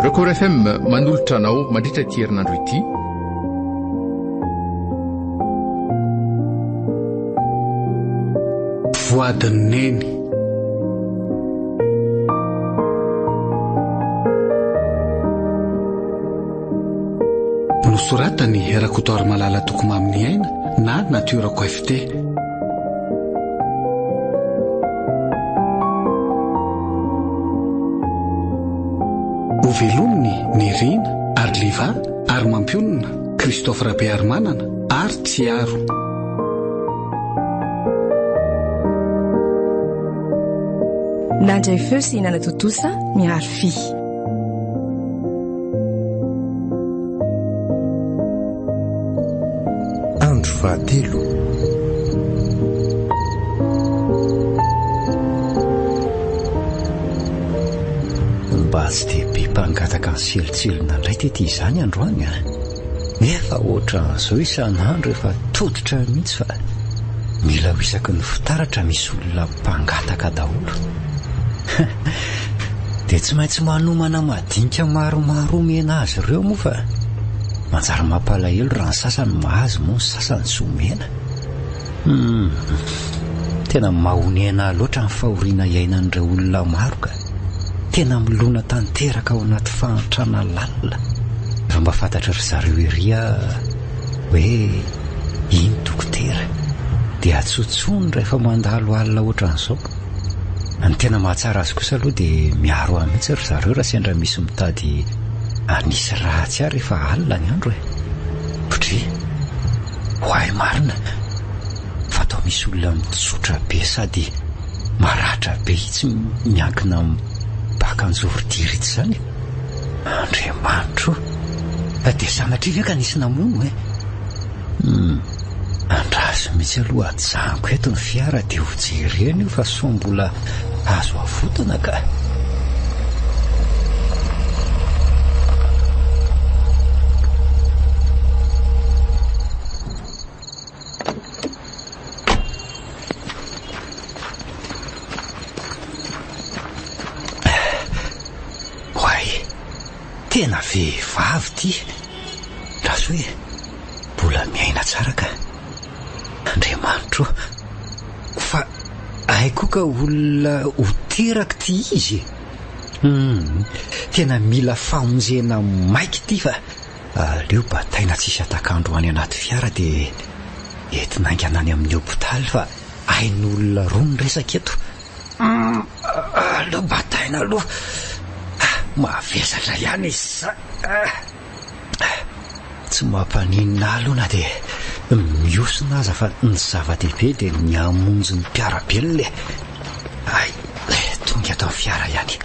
Record FM manolotra anao mandritra ity herinandro ity. Voadiny neny nosoratany Erakotoary Malala Tokoma amin'ny aina na Natiora KFT. Ovelominy Nirina Arliva ary mampionina Christophe Rabearmanana ary Tsiaro. Nandray feo sy Nana Totosa miaro fi. Andro fahatelo. Mba tsy dia be mpangataka ny selotselona indray tety izany androany a. Nefa ohatra izao isan'andro efa toditra mihitsy fa mila ho isaky ny fitaratra misy olona mpangataka daholo. Dia tsy maintsy manomana madinika maromaro omena azy ireo moa fa manjary mampalahelo raha ny sasany mahazo moa ny sasany tsy omena. Tena mahonena loatra ny fahoriana iainan'ireo olona maro ka tena milona tanteraka ao anaty fahantrana lalina. Raha mba fantatra ry zareo ery hoe iny dokotera dia atsotsony rehefa mandalo alina ohatran'izao. Ny tena mahatsara azy kosa aloha dia miaro ahy mihitsy ry zareo raha sendra misy mitady anisy ratsy ary rehefa alina ny andro Potri hoay marina fa atao misy olona mitsotra be sady maratra be tsy miankina baka anjorodiry izany. Andriamanitro dia sanatria ve ka nisy namono andraso mihitsy aloha ajanoko eto ny fiara dia ho jereny io fa so mbola azo avotana ka. Hoay, tena vehivavy ty raha so hoe mbola miaina tsara ka. Andriamanitro, fa aiko ka olona ho teraka ty izy. Tena mila famonjena maiky ty fa leo bataina tsisy atakandro any anaty fiara dia entina aingana any amin'ny hopitaly fa hain'olona roa ny resaka eto. Aleo bataina aloha mavesatra ihany izy tsy mampaninina aloha na dia miosina aza fa ny zava-dehibe dia ny hamonjy ny mpiarabelona. Tonga ato amin'ny fiara ihany.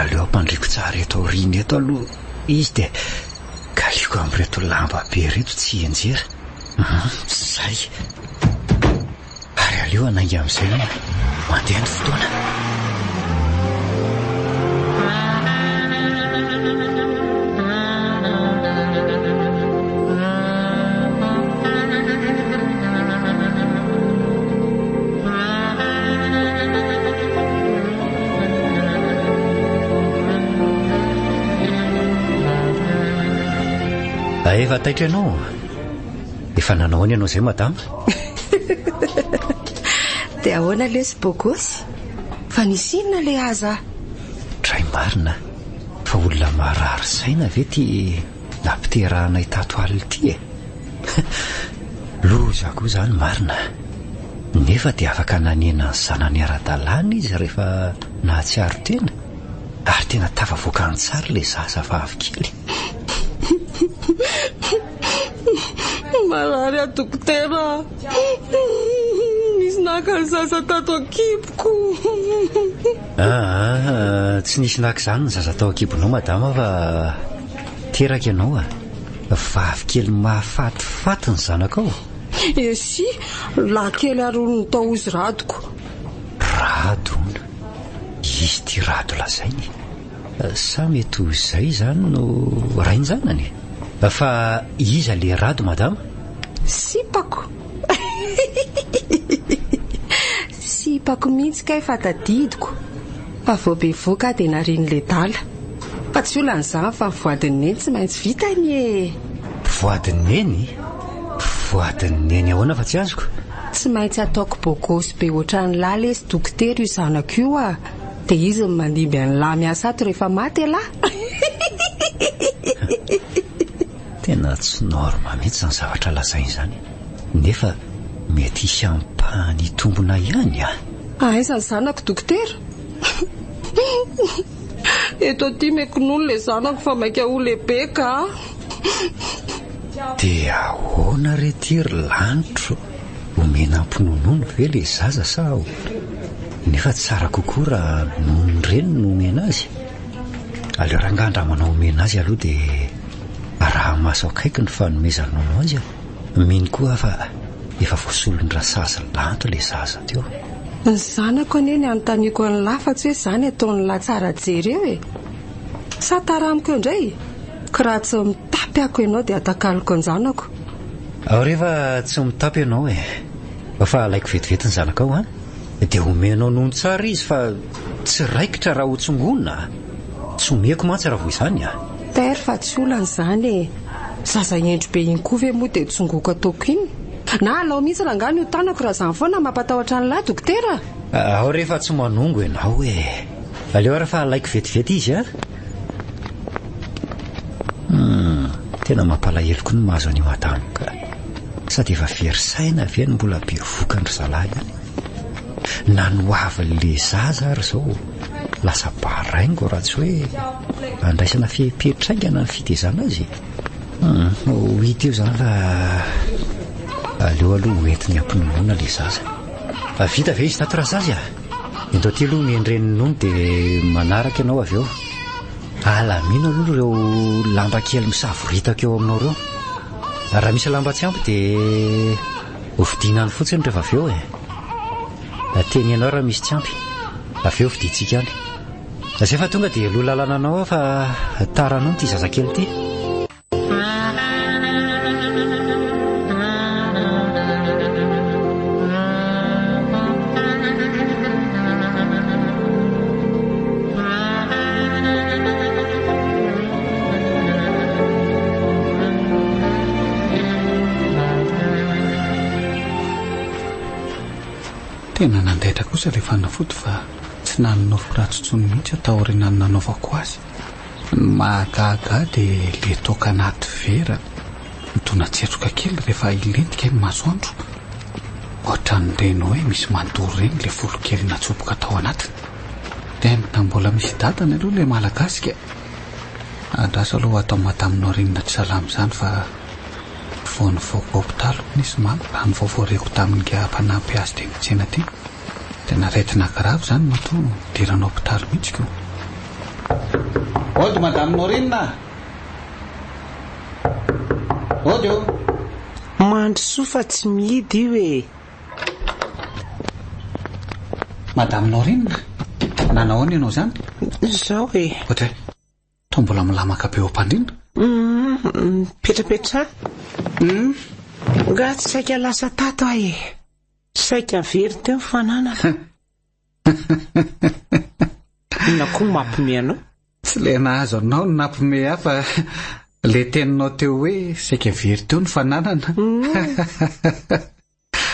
Aleo ampandriko tsara eto aoriana eto aloha izy dia kaliko amin'ireto lamba be reto tsy enjera. Zay ary aleo anainga amin'izay mandeha ny fotoana. Efa taitra ianao. Efa nanao any ianao izay madama? Dia ahoana le sy bogosy? Fa nisy inona le aza? Tray marina fa olona marary saina ve ty nampiterahanay tato alina ity Loza koa izany marina. Nefa dia afaka nanena ny zanany ara-dalàna izy rehefa nahatsiaro tena ary tena tafavoaka ny tsara le zazavavy kely. Marary a dokotera, nisy naka ny zaza tato akiboko. Tsy nisy naka izany ny zaza tao akibonao madama fa teraka ianao vavy kely mahafatifaty ny zanakao. Esi, lakely aron'ny tao izy radoko. Radona? Izy ty rado lazainy. Sa mety izay izany no rain-janany? Fa iza le rado madama? Sipako. Sipako mihitsy kay fa tadidiko. fa voabevoaka dia nariany le dala fa tsy olan'izany fa mivoadiny neny tsy maintsy vitany e. Voadiny neny? Voadiny neny ahoana fa tsy azoko? Tsy maintsy ataoko bokosy be ohatran'ny lala sy dokotera io zanako io a, dia izy ny mandimby any lahy miasa ato rehefa maty lahy. Tena tsy norma mihitsy izany zavatra lazainy izany, nefa mety hisy ampahany tombona ihany a. Aiza ny zanako dokotera? Eto aty mekonono le zanako fa maika ho lehibe ka. Dia ahoana re tiry lanitro? Omena ampinonono ve le zaza sa ao? Nefa tsara kokoa raha nono ireny no omena azy. Aleo rangandra manao omena azy aloha dia raha maso akaiky ny fanomezana nono azy a. Mino koa fa efa voasolon-dra sazy lanto le zaza teo. Ny zanako aneny anontaniako ny lahy fa tsy hoe izany ataon'ny lahy tsara jery eo e. Sa taramiko eo indray ka raha tsy mitapy ako ianao dia atakaloko ny zanako. Ao rehefa tsy mitapy ianao e, fa alaiko vetivety ny zanaka ao a, dia omenao nono tsara izy fa tsy raikitra raha hotsongonina. Tsy omeko mantsy raha vo izany a. Tery fa tsy olan'izany e. Zaza endro be iny koa ve moa dia tsongoko ataoko iny? Na alao mihitsy rangano io tanako raha izany foana mampatahotra ny lahy dokotera. Ao rehefa tsy manongo ianao e. Aleo raha fa alaiko vetivety izy a. Tena mampalahelo ny mahazo an'io madamka. Sady efa verisaina ve ny mbola be vokandry zalahy ihany. Nanoavin'le zaza ary izao lasa baraingo raha tsy hoe andraisana fipetraingana ny fitezana azy. Ho hita eo izany fa aleo aloha hoentiny ampinonoana le zaza. Vita ve izy tato raha zazy a? Indao ty aloha miendreny nono dia manaraka ianao avy eo. Alamino aloha ireo lamba kely misavoritako eo aminao ireo. Raha misy lamba tsy ampy dia hovidinany fotsiny rehefa avy eo e. Teny ianao raha misy tsy ampy, avy eo vidintsika any. Zay fa tonga dia loha lalana anao fa taranao ty zazakely ty. Tena nandaitra kosa rehefa nafoto fa tsy nanonofo ratsotsony mihitsy atao aoriana ny nanaovako azy. Mahagaga dia le toaka anaty vera mitona tsetroka kely rehefa ilentika ny masoandro. Ohatran'ireny hoe misy mandoro reny le volo kely natsoboka tao anatiny. Tena mbola misy datany aloha le malagasika. Andrasa aloha atao madaminao rinona tsy salama izany fa voany voako nisy mamy raha ny voavoareko tamin'ny mpanampy azy teny tsena teny. Tena retina grave izany matoa diranao hopitaly mihitsy ko. Ody madame Norina. Ody io. Mandry soa fa tsy mihidy io e. Madame Norina, nanahoana ianao izany? Izao e. Ohatry tao mbola milamaka be ompandrina. Petrapetra. Nga tsy saika lasa tato ahy e. Saika very teo fananana. Na koa mampime anao. Tsy le nahazo anao no nampime ahy fa le teninao teo hoe saika very teo ny fananana.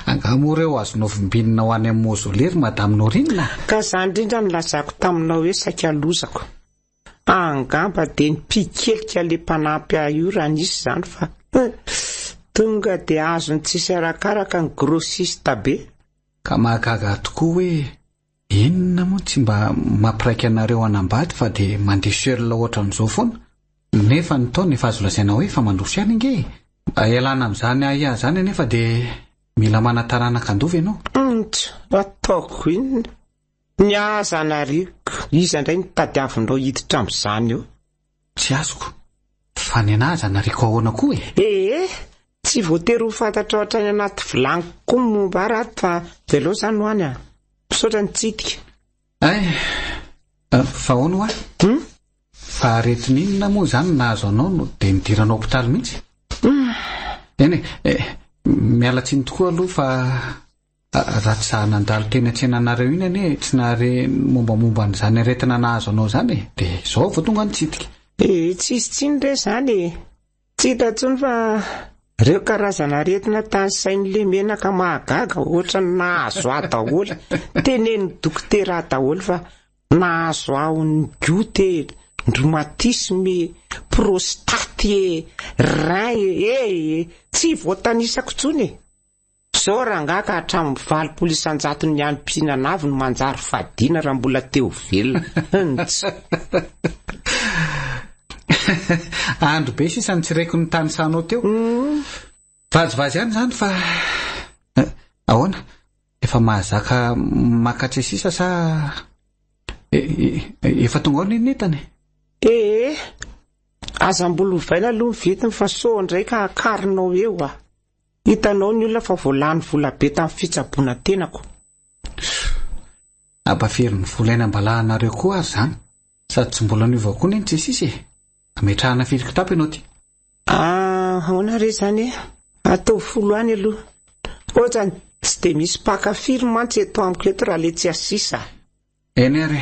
Angamora eo azonao vimbinina ho any amin'ny mozolery madame Norina. Ka izany indrindra no lazako taminao hoe saika lozako. Angamba dia ny pikelika le mpanampy io raha nisy izany fa tonga dia azony tsisy arakaraka ny grossiste be. Ka mahagaga tokoa hoe inona moa tsy mba mampiraika anareo anambady fa dia mandeha seulina ohatran'izao foana. Nefa ny taona efa azo lazaina hoe fa mandroso ihany inge. Ialana amin'izany aia izany nefa dia mila manataranaka andova ianao. Ataoko inona? Ny azanariko iza indray ny tadiavinao hiditra amin'izany eo. Tsy azoko. Fa ny anazy anariko ahoana koa e. Tsy voatery ho fantatra ohatrany anaty vilany koa momba raha fa velao izany ho any a. Misaotra ny tsitika. Fa ahoana ho any? Fa aretin'inona moa izany nahazo anao no dia nidiranao hopitaly mihitsy. Eny miala tsiny tokoa aloha fa raha tsy zaha nandalo teny an-tsenanareo iny anie tsy nahare mombamomba n'izany aretina nahazo anao zany e dia izao vao tonga nitsitika. Tsisy tsiny re zany tsy hita ntsony fa reo karazana aretina tany sain'le menaka mahagaga ohatra ny nahazo aho daholo teneny dokotera daholo fa nahazo aho ny goute rhumatisme prostate rein tsy voatanisako tsony zao raha ngaka hatramin'ny 20% ny anim-pihinana avy no manjary fadina raha mbola teo velona. Andro be sisa ny tsiraiky ny tany sanao teo. Vazivazy ihany zany fa ahoana efa mahazaka makatry sisa sa efa tonga ao ninetany? Azam-bolo vaina aloha vitiny fa so ndraika akarinao eo hitanao ny olona fa voalany vola be tamin'ny fitsaboana tenako. Ampafery ny volaina ambalahanareo koa ary zany sady tsy mbola niova koa ny tsy sisy ametrahana firy kitapo ianao ty? Ahoana re zany atao folo any aloha ohatrany tsy dia misy pakafiry mantsy eto amiko eto raha le tsy asisa. Eny ary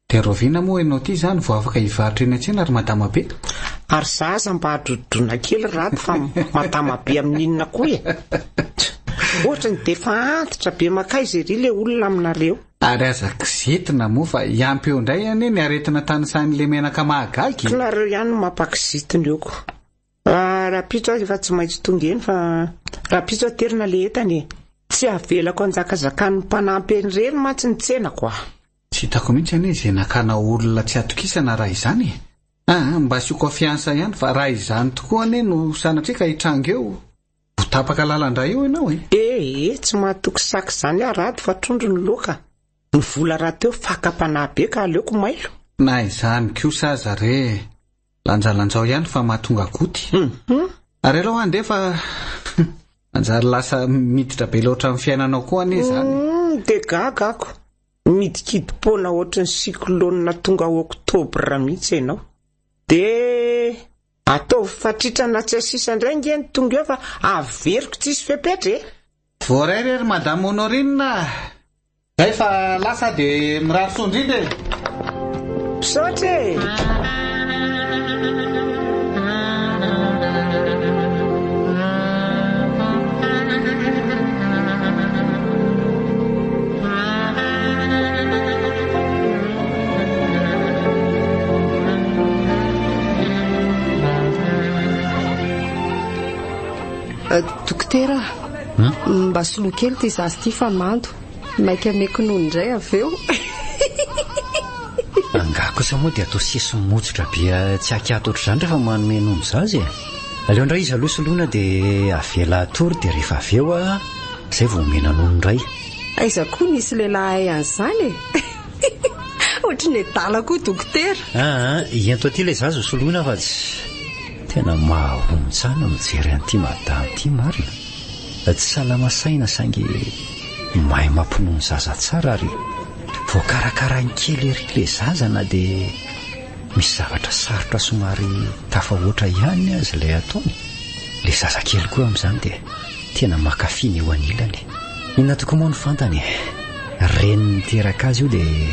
dia roviana moa ianao ty zany vao afaka hivaritra eny an-tsena ary madama be? Ary zaza mba hadrodrodrona kely rato fa madama be amin'inona koa ohatrany dia efa antitra be makaizy ery le olona aminareo. Ary aza kizitina moa fa iampy eo indray anie ny aretina tany sain'le menaka mahagagy. Nareo ihany no mampakizitiny eoko. Raha pitso aho efa tsy maintsy tonga eny fa raha pitso aterina le entany tsy avelako anjakazakany mpanampy eny reny mantsy ny tsenako Tsy hitako mihitsy anie izay nakana olona tsy atokisana raha izany mba asioko fiansa ihany fa raha izany tokoa anie no sanatria ka hitranga eo votapaka lalandra eo ianao tsy mahatoky saky zany arato fa trondro ny loka ny vola raha teo fakapana be ka aleoko mailo. Na izany kosa zare lanjalanjao ihany fa mahatonga goty. Ary aloha andefa anjary lasa miditra be loatra amin'ny fiainanao koa anie zany. Dia gagako midikidipona ohatry ny siklonina tonga oktobra mihitsy ianao dia atao fatritrana tsy asisa indray ngeny tonga eo fa averiko tsisy fepetra voarairery madame Honorine zay fa lasa dia mirary sondrindra misaotra Dokotera mba solo kely ty zazy ty fa mando maika meko nono indray avy eo. Angako kosa moa dia atao sisy motsotra be tsy akato ohatr'izany rehefa manome nono zazy aleo indray izy aloha soloina dia avela atory dia rehefa avy eo izay vao omena nono indray. Aiza koa nisy lehilahy an'izany ohatry ny adala koa dokotera. Iento aty ilay zazy soloina fa tsy tena mahomtsana mijery an'ity madama ity marina tsy salama saina saingy mahay mampinono zaza tsara ary voakarakara ny kely ery le zaza na dia misy zavatra sarotra somary tafahoatra ihany azy ilay ataony. Le zaza kely koa amin'izany dia tena makafiny eo anilany. Inona tokoa moa ny fantany reny niteraka azy io dia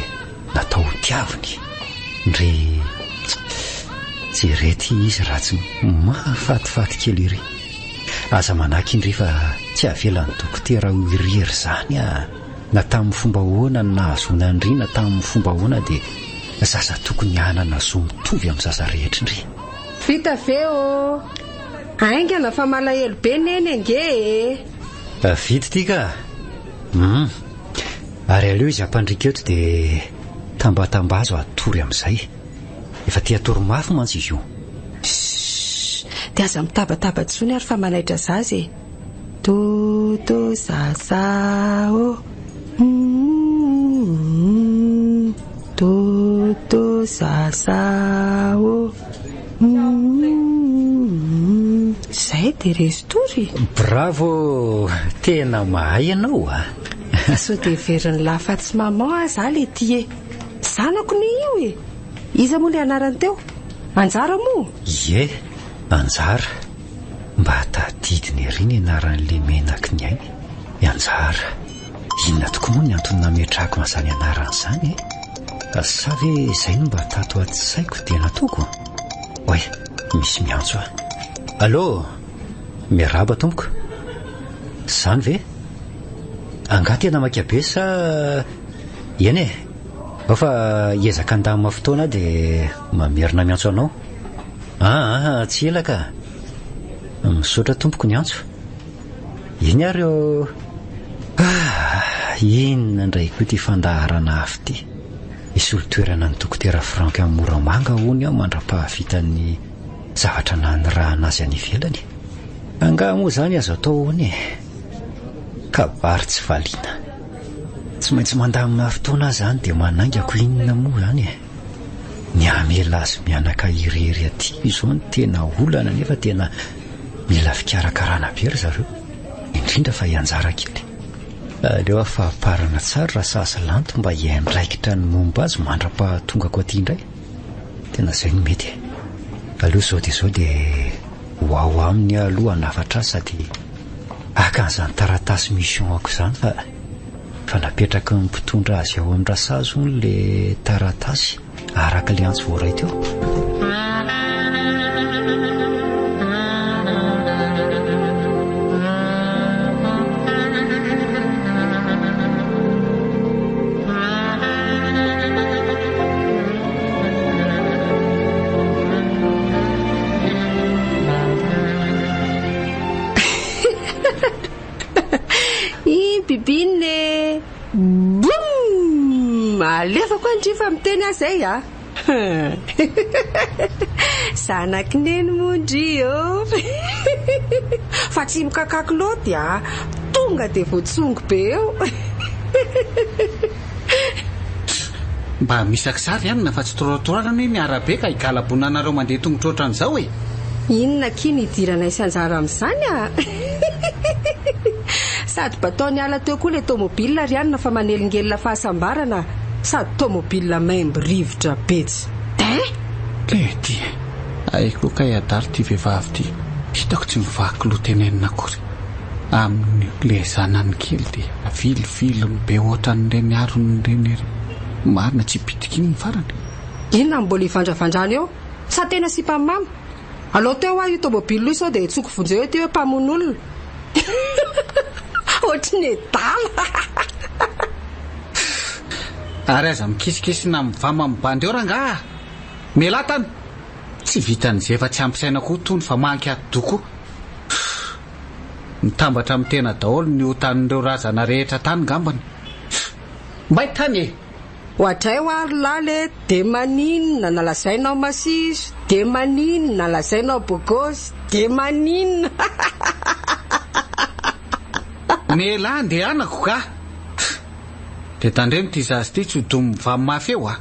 natao tiaviny ndre jerety izy raha tsy mahafatifaty kely iry. Aza manaky indry fa tsy avelan'ny dokotera ho irery zany na tamin'ny fomba hoana ny nahazoana indry na tamin'ny fomba hoana dia zaza tokony hanana zo mitovy amin'ny zaza rehetra indry. Vita veo aingana fa malahelo be neny ange vity ity ka ary aleo izy ampandrika eto dia tambatambazo atory amin'izay efa tia toromafy mantsy izy io. Dia aza mitabataba tsony ary fa manaitra zazy toto zaza toto zaza zay dia restory. Bravo, tena mahay ianao so dia veriny lafa tsy maman za le ty zanako ny io iza moa le anarany teo anjara moa anjara mba tadidiny ery ny anaran'le menaky ny ainy Ianjara, inona tokoa moa ny antony nametrahako mazany anaran'izany sa ve izay no mba tato aty-saiko dia natoko? Oe, misy miantso ah. Allô, miaraba tompoko. Zany ve? Anga tena makabe sa eny e? Fa hiezaka andamina fotoana dia mamerina miantso anao. Tsy ela ka. Misaotra tompoko ny antso. Iny ary eo. Inona indray koa ty fandaharana afy ty. Isy olo-toerana ny dokotera Frank amin'ny Moramanga hony aho mandra-pahavitan'ny zavatra nanirahana azy any ivelany. Anga moa zany azo atao hony e. Kabary tsy valiana. Tsy maintsy mandamina fotoana zany dia manaingako inona moa zany e. Ny amela azy mianaka irery aty izao ny tena olana nefa tena mila fikarakarana be ry zareo. Indrindra fa Ianjara kely. Leo afahaparana tsara raha sasalanto mba hiandraikitra ny momba azy mandra-pahatongako aty indray. Tena izay no mety. Aloha zao dia ho ao aminy aloha hanafatra azy sady akan'izany taratasy mission ako izany fa napetraka ny mpitondra azy ao amin'ny rasazy hono le taratasy araka le antso voaray teo. Bibine boum, alefako andrifa miteny azay a. Zanak'neny mondrio. Fa tsy mikakako loty a. Tonga de voatsongo be eo. Mba misakisary ihany na fa tsy torotorana ny arabe ka higalabonanareo mandeha tongotra ohatran'izao e. Inona kiny idirana Isanjara amin'izany a. Sady bataony ala teo koa le tomobile rianina fa manelingelina fahasambarana sady tomobile maimbo rivotra betsy. Lety aiko ka iadary ty vehivavy ty. Hitako tsy mivaky lotenenina akory. Amin'ny le zanany kely dia vilivily be ohatran'ireny aron'ireny ery. Marina tsy pitikiny ny farany. Inona mbola ivandravandrany eo? Sa tena sy mpamamy? Alao teo io tomobile sao dia tsoko vonjeo ety hoe mpamon'olona. Ohatriny dala. Ary aza mikisikisina mivama mibandy eo ranga. Melatany. Tsy vitan'izay fa tsy ampisaina koa tony fa manky atoko. Mitambatra amin'ny tena daholo ny otanin'ireo razana rehetra tany ngambany. Mbay tany e. Ohatray ho ary lale de maninona nalazainao masiso, de maninona nalazainao bogosy, de maninona. Nela ndeha anako ka. Dia tandremo ty zazy ty tsy hodomy mivamy mafy eo a.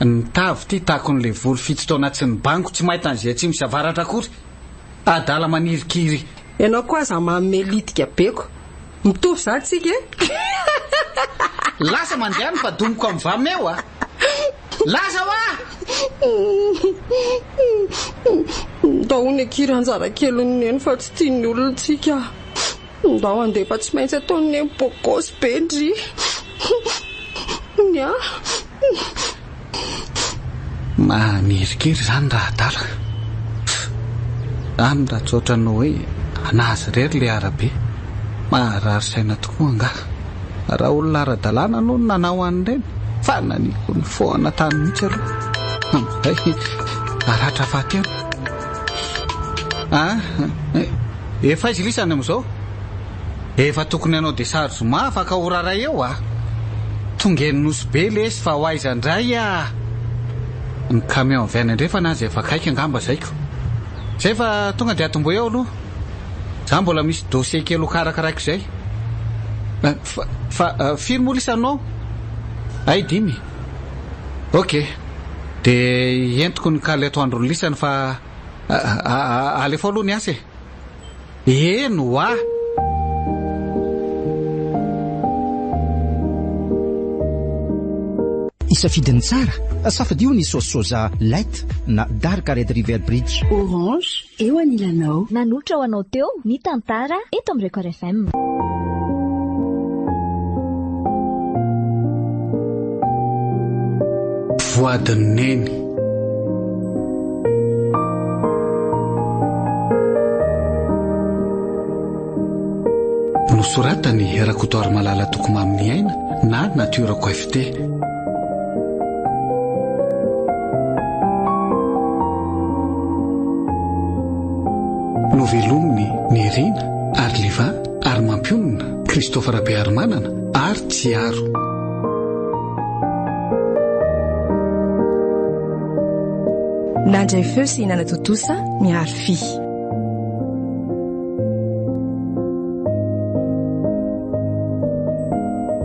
Ny tavy ty takon'le volo fito taona tsy ny bango tsy mahita an'izay tsy misavaratra akory. Adala manirikiry. Ianao koa aza mamelitika beko. Mitovy zany tsika e. Lasa mandehany fa domiko amin'ny vamy eo a. Lasa wa. Ndao ny kiranjara kely neny fa tsy tian'ny olontsika. Ndao andeha fa tsy maintsy ataony bokosy be ndry. Nya. Manirikiry zany raha dala. Any raha tsotra no hoe anazy rery le arabe. Maharary saina tokoa nga. Raha olona ara-dalàna no nanao an'ireny fa naniko ny foana tany mihitsy aloha. Aratra fahatelo. Efa izy lisany amin'izao. Efa tokony anao dia sary zoma afaka ho raray eo a. Tongeny nosy be lesy fa ho aiza indray a. Ny camion avy any andrefa na azy efa kaiky angamba zaiko. Zay fa tonga dia atombo eo aloha. Za mbola misy dossier kely ho karakaraiko izay. Fa firy moa lisanao? Ay 5. Ok. Dia entiko ny kaleto andro ny lisany fa alefa aloha ny asa e. Eno a. Isafidiny tsara safadio ny saosy soja light na dark red river bridge. Orange eo anilanao. Nanotra ho anao teo ny tantara eto amin'ny Record FM. voadiny neny. Nosoratany Rakotoary Malala Tokomamy aina na natiorako FT. Novelominy Nirina ary Liva ary mampionina Kristofera Bearmanana ary Tsiaro. Nandray feo sy hinana totosa miaro fi.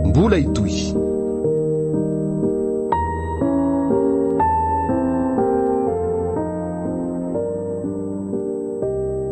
Mbola itoy